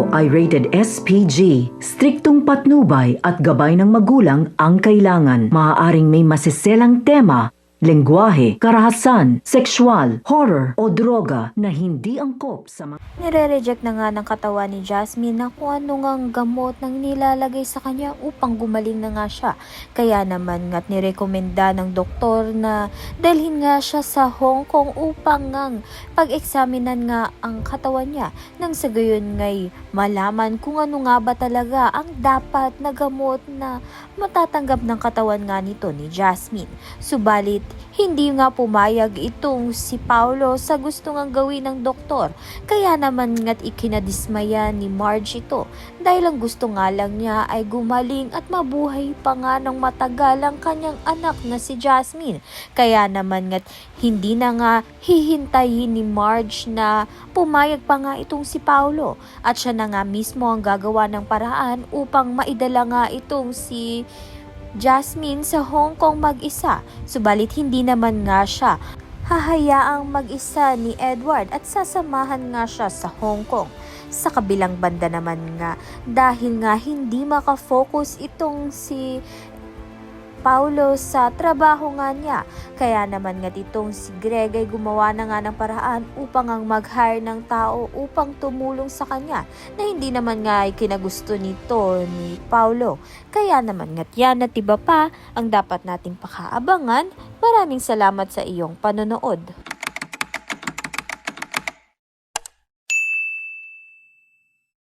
ito ay rated SPG. Striktong patnubay at gabay ng magulang ang kailangan. Maaaring may masiselang tema, lengguwahe, karahasan, sexual, horror o droga na hindi angkop sa mga... Nire-reject na nga ng katawan ni Jasmine na kung ano ngang gamot nang nilalagay sa kanya upang gumaling na nga siya. Kaya naman nga't nirekomenda ng doktor na dalhin nga siya sa Hong Kong upang ngang pag-eksaminan nga ang katawan niya nang sa gayon ngay malaman kung ano nga ba talaga ang dapat na gamot na matatanggap ng katawan nga nito ni Jasmine. Subalit, hindi nga pumayag itong si Paulo sa gusto ngang gawin ng doktor. Kaya naman nga't ikinadismaya ni Marge ito dahil ang gusto nga lang niya ay gumaling at mabuhay pa nga ng matagal ang kanyang anak na si Jasmine. Kaya naman nga't hindi na nga hihintayin ni Marge na pumayag pa nga itong si Paulo at siya na nga mismo ang gagawa ng paraan upang maidala nga itong si Jasmine sa Hong Kong mag-isa. Subalit hindi naman nga siya hahayaang mag-isa ni Edward at sasamahan nga siya sa Hong Kong. Sa kabilang banda naman nga, dahil nga hindi makafocus itong si Paulo sa trabaho nga niya. Kaya naman nga itong si Greg ay gumawa na nga ng paraan upang ang mag-hire ng tao upang tumulong sa kanya na hindi naman nga ay kinagusto nito ni Paulo. Kaya naman nga't yan at iba pa ang dapat nating pakaabangan. Maraming salamat sa iyong panonood.